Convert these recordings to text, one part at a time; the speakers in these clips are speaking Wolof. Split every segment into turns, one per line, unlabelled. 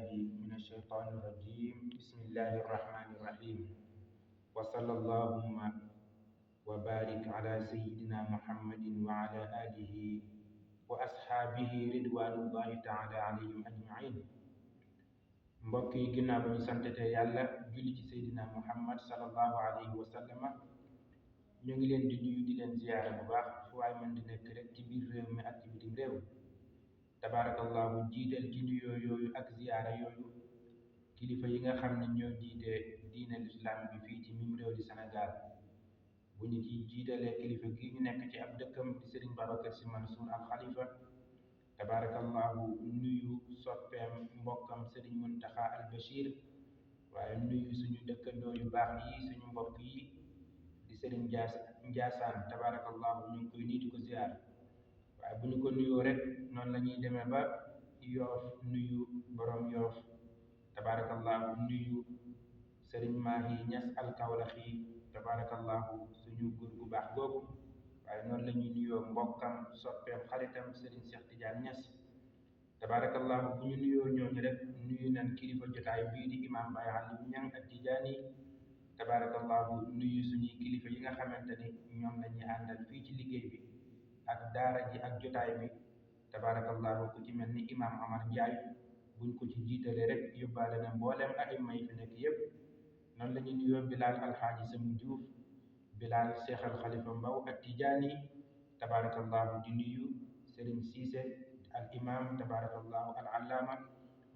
بالله من الشيطان الرجيم بسم الله الرحمن الرحيم وصلى اللهم وبارك على سيدنا محمد وعلى آله وأصحابه رضوان الله تعالى عليهم أجمعين mbokk yi ginnaaw ba ñu santete yàlla julli ci seydina muhammad sallallahu alayhi wa sallama ñu ngi leen di nuyu di leen ziyaare bu baax fu waay mën di nekk rek ci biir réew mi ak ci bitim réew tabarakallahu jiital ci nuyoo yooyu ak ziyaara yooyu kilifa yi nga xam ne ñoo jiite diine l'islam bi fii ci mim réew di Sénégal bu ñu ci jiitalee kilifa gi ñu nekk ci ab dëkkam di Serigne Babacar Sy Mansour al Khalifa tabarakallahu nuyu soppeem mbokkam Serigne Muntaxa al Bachir waaye nuyu suñu dëkkandoo yu baax yi suñu mbokk yi di Serigne Njaasaan tabarakallahu ñu ngi koy nii di ko ziar waaye bu ñu ko nuyoo rek noonu la ñuy demee ba Yoof nuyu borom Yoof tabarakallahu nuyu Serigne Mahi Ñas al Kawlaxi tabarakallahu suñu góor gu baax googu waaye noonu la ñuy nuyoo mbokkam soppeem xaritam Serigne Cheikh Tidiane Niass tabarakallahu bu ñu nuyoo ñooñu rek nuyu nañ kilifa jotaay bii di imam Baye Aliou Niang ak Tidiane tabarakallahu nuyu suñuy kilifa yi nga xamante ni ñoom la ñuy àndal fii ci liggéey bi ak daara ji ak jotaay bi tabarakallahu ku ci mel ni imam Amar Ndiaye buñ ko ci jiitalee rek yóbbaale na mboolem aima yi fi nekk yépp noonu la ñuy nuyoo Bilal Alxaaji Samu Diouf Bilal Cheikh al Khalifa Mbaw ak Tidiane tabarakallahu di nuyu Serigne Cissé al imam tabarakallahu al allama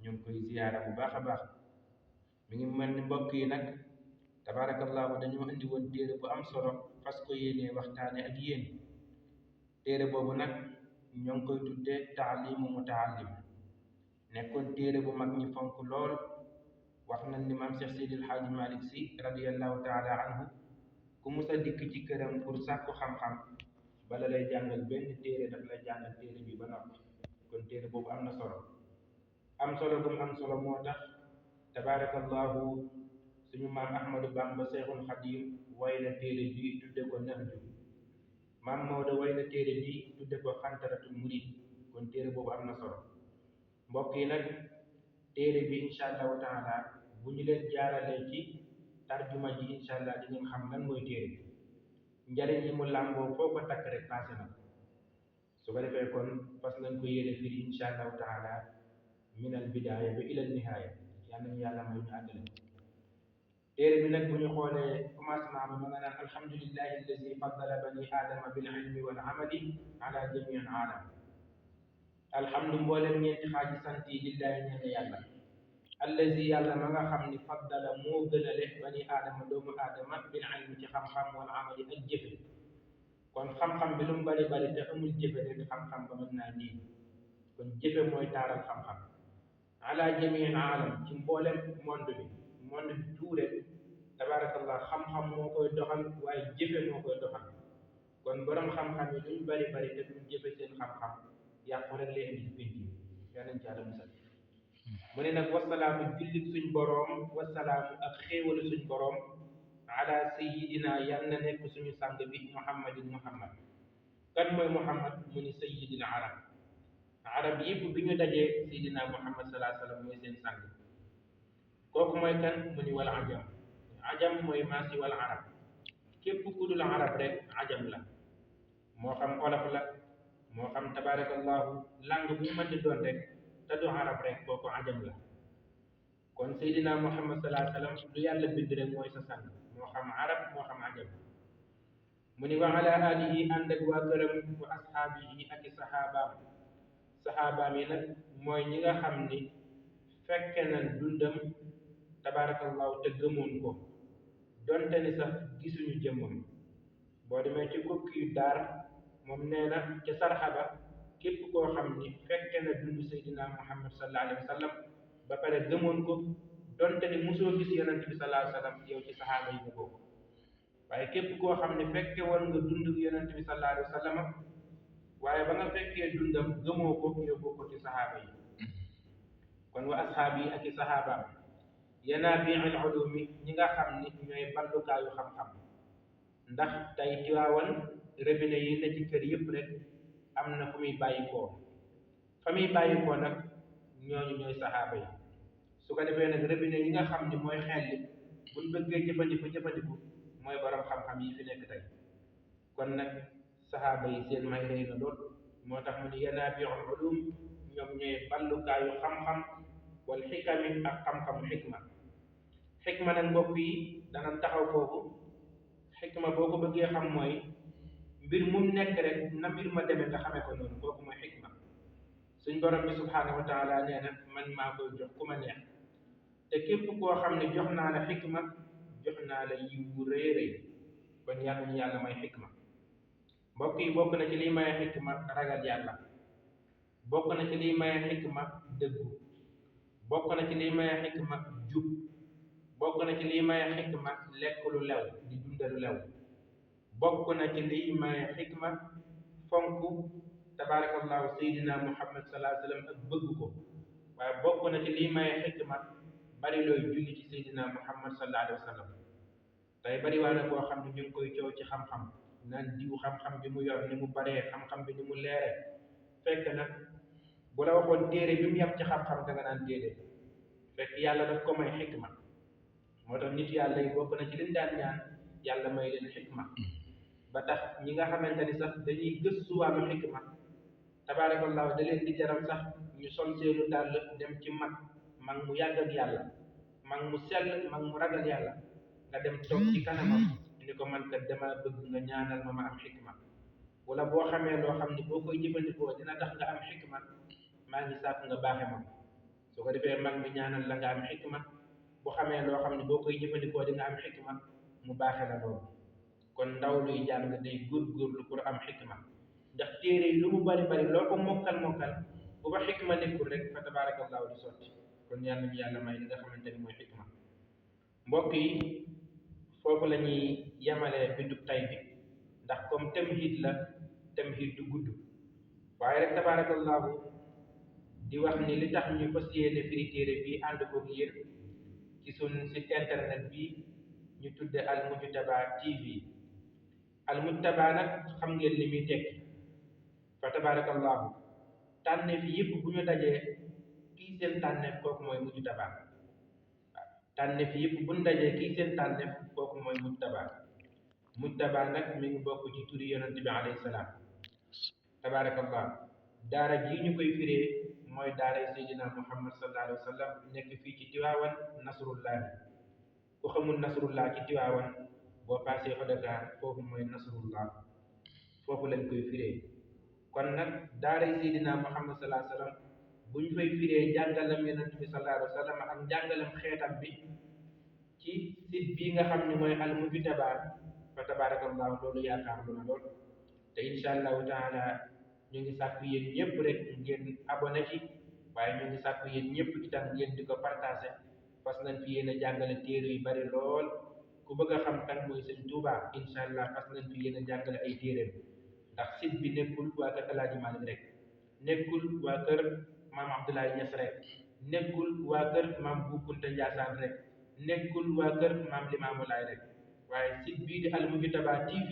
ñu ngi koy ziyaara bu baax a baax mi ngi mel ni mbokk yi nag tabarakallahu dañoo indi woon téere bu am solo fas ko yéenee waxtaane ak yéen téere boobu nag ñoo ngi koy tuddee taalimu mutaallim nekkoon téere bu mag ñi fonk lool wax nañ ni maam Cheikh Seydil Hadji Malick Sy radiyallahu taala anhu ku musa dikk ci këram pour sàkku xam-xam bala lay jàngal benn téere daf lay jàngal téere bi ba noppi kon téere boobu am na solo bu mu am solo moo tax tabarakallahu suñu maam Ahmadou Bamba Seexul Xadim way na téere bi tudde ko Nahju maam Maodo way na téere bi tudde ko Xantaratul Murid kon téere boobu am na solo mbokk yi nag téere bi incha allahu taala bu ñu leen jaaralee ci tarjuma ji incha allah di ngeen xam lan mooy téere bi njariñ yi mu làmboo foo ko takk rek passé na su ko defee kon fas nañ ko yéene firi incha allahu taala min al bidaaya ba ila al nihaaya yal nañu yàlla may ñu àggale téere bi nag bu ñu xoolee commencement ba ma nga naan alhamdulillahi allazi faddala bani aadama bil ilmi wal amali ala jamii al aalam alhamdu mboolem ñeenti xaaji sant yi lillahi ñeel yàlla allazi yàlla ma nga xam ni faddala moo gënale bani aadama doomu aadama bil ilmi ci xam-xam wal amali ak jëfe kon xam-xam bi lu mu bari bari te amul jëfe rek xam-xam ba mën naa nii kon jëfe mooy taaral xam-xam ala jamii al aalam ci mboolem monde bi tuure tabarakallah xam-xam moo koy doxal waaye jëfe moo koy doxal kon borom xam-xam yi luñ bari bari te duñ jëfe seen xam-xam yàqu rek lay indi pénc yi yaa nañ ci àlla musal mu ne nag wasalaamu jullit suñ boroom wasalaamu ak xéewalu suñ boroom ala sayidina yal na nekk suñu sang bi muhammadin muhammad kan mooy muhammad mu ni sayidil arab yëpp bi ñu dajee sayidina muhammad salaa sallam mooy seen sang kooku mooy kan mu ni wal ajam mooy maasi wal arab képp ku dul arab rek ajam la moo xam olof la moo xam tabarakallahu langue bu mën di doon rek te du arab rek kooku ajam la kon seydina muhammad salaa sallam lu yàlla bind rek mooy sa sang moo xam arab moo xam ajam mu ni wa ala alihi ànd ak waa këram wa ashaabihi ak i saxaabaam yi nag mooy ñi nga xam ni fekke nañ dundam tabarakallahu te gëmoon ko donte ni sax gisuñu jëmmam boo demee ci kokki yu daar moom nee na ca sarxaba képp koo xam ni fekke na dund seydina muhammad sallallahu alayhi wa sallam ba pare gëmoon ko donte ni mosoo gis yonent bi sallallahu alayhi wa sallam yow ci saxaaba yi nga bokk waaye képp koo xam ne fekke woon nga dund yonent bi sallallahu alayhi wa sallam waaye ba nga fekkee dundam gëmoo ko yow bokk ci saxaaba yi kon wa asxaab yi ak i saxaabaam yanaabi'ul ulumi ñi nga xam ni ñooy ballukaayu xam-xam ndax tey Tiwaawan robinet yi ne ci kër yëpp rek am na fu muy bàyyikoo fa muy bàyyikoo nag ñooñu ñooy saxaaba yi su ko defee nag robinet yi nga xam ni mooy xelli buñ bëggee jëfandiku mooy borom xam-xam yi fi nekk tey kon nag saxaaba yi seen may rëy na lool moo tax mu ni yanaabiul ulum ñoom ñooy ballukaayu xam-xam wal xikami ak xam-xamu xikma nag mbokk yi danañ taxaw foofu xikma boo ko bëggee xam mooy mbir mu nekk rek na mbir ma demee nga xamee ko noonu kooku mooy xikma suñ borom bi subhaanahu wa taala nee na man maa koy jox ku ma neex te képp koo xam ne jox naa la xikma jox naa la yiw bu rëy rëy kon yàlla ñu yàlla may xikma mbokk yi bokk na ci liy maye xikma ragal yàlla bokk na ci liy maye xikma dëggu bokk na ci liy maye xikma jub bokk na ci liy maye xikma lekk lu lew di dundalu lew bokk na ci liy maye xikma fonk tabarakallahu seydina muhammad sallallahu alayhi wa sallam ak bëgg ko waaye bokk na ci liy maye xikma bari looy julli ci seydina muhammad sallallahu alayhi wa sallam tey bari waa na koo xam ne ñu ngi koy coow ci xam-xam naan diw xam-xam bi mu yor ni mu baree xam-xam bi ni mu leere fekk nag bu la waxoon téere bi mu yem ci xam-xam da nga naan déedéet fekk yàlla daf ko may xikma moo tax nit yàlla yi bokk na ci liñ daan ñaan yàlla may leen xikma ba tax ñi nga xamante ni sax dañuy gëstu wàllu xikma tabarakallahu da leen di jaram sax ñu sol seenu dàll dem ci mag mu yàgg ak yàlla mag mu sell mag mu ragal yàlla nga dem toog ci kanamam ni ko man kat dama bëgg nga ñaanal ma am xikma wala boo xamee loo xam ne boo koy jëfandikoo dina tax nga am xikma maa ngi sàkk nga baaxe ma su ko defee mag mi ñaanal la nga am xikma bu xamee loo xam ne boo koy jëfandikoo di nga am xikma mu baaxe la loolu kon ndaw luy jàng day góorgóorlu pour am xikma ndax téere yi lu mu bari bari loo ko mokkal bu ba xikma nekkul rek fa tabarakallahu di sotti kon yàlla ñu yàlla may li nga xamante ni mooy xikma mbokk yi foofu la ñuy yemalee bindub tay bi ndax comme tamhid la tamhid du gudd waaye rek tabarakallahu di wax ni li tax ñu fas yéene firi téere bi ànd koog yéen ci sun site internet bi ñu tudde Al Mujtaba TV Al Mujtaba nag xam ngeen li muy tekki fa tabarakallahu tànneef yëpp bu ñu dajee kii seen tànneef kooku mooy Mujtaba tànneef yëpp bu ñu dajee kii seen tànneef kooku mooy Mujtaba nag mi ngi bokk ci turi yonente bi alayhi salaam tabarakallahu daara jii ñu koy firee mooy daaray Seydina Muhammad sallallahu alayhi wa sallam nekk fii ci Tiwaawan Nasrullah ku xamul Nasrullah ci Tiwaawan boo paasee fa Dakar foofu mooy Nasrullah foofu lañ koy firee kon nag daaray Seydina Muhammad sallallahu alayhi wa sallam bu ñu fay firee njàngalam yonent bi sallallahu alayhi wa sallam ak njàngalam xeetam bi ci site bii nga xam ne mooy Al Mujtaba fa tabarakallahu loolu yaakaar lu na lool te incha allahu taala ñu ngi sàkku yéen ñëpp rek ngeen abonné ci waaye ñu ngi sàkku yéen ñëpp itam ngeen di ko partagé fas nañ fi yéen a jàngale téere yu bari lool ku bëgg a xam kan mooy sëñ Tuuba incha allah fas nañ fi yéen a jàngale ay téereem ndax site bi nekkul waa kër Alaaji Maalik rek nekkul waa kër maam Abdoulaye Niass rek nekkul waa kër maam Bu Kunta Njaasaan rek nekkul waa kër maam Limaamu Laay rek waaye site bii di Al Mujtaba TV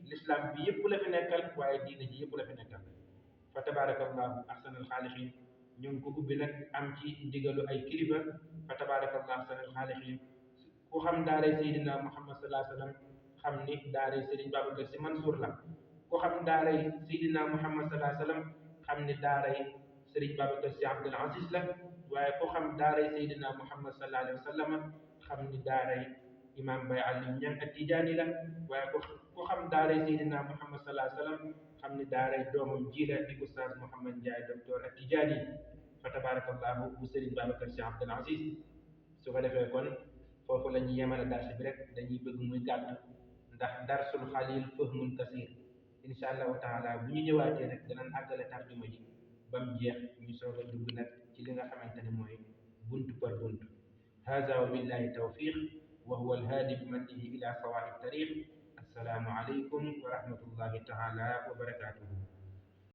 l'islam bi yëpp la fi nekkal waaye diina ji yëpp la fi nekkal fa tabarakallahu ahsanal xaaliqin ñu ngi ko ubbi nag am ci ndigalu ay kilifa fa tabarakallahu ahsanal xaaliqin ku xam daaray Seydina Muhammad sallallahu alayhi wa sallam xam ni daaray Serigne Babacar Sy Mansour la ku xam daaray Seydina Muhammad sallallahu alayhi wa sallam xam ni daaray Serigne Babacar Sy Abdul Aziz la waaye ku xam daaray Seydina Muhammad sallallahu alayhi wa sallam xam ni daaray imam Baye Aliou Niang At-Tijaani la waaye ku xam daaray Seydina Muhammad sallallahu alayhi wa sallam xam ni daaray doomam ji la di Oustaz Mouhamed Ndiaye docteur At-Tijaani fa tabarakallahu bu Serigne Babacar Sy Abdul Aziz su ko defee kon foofu la ñuy yemale darsi bi rek dañuy bëgg muy gàtt ndax darsul xalil fahmun kasir incha allahu taala bu ñu ñëwaatee rek danañ àggale tarjuma ji ba mu jeex ñu soog a dugg nag ci li nga xamante ne mooy buntu par buntu hada wa billahi tawfiq wa huwa alhaadi bi mannihi ila sawa'i tariq assalaamu alaykum wa rahmatullahi taala wa barakatuhu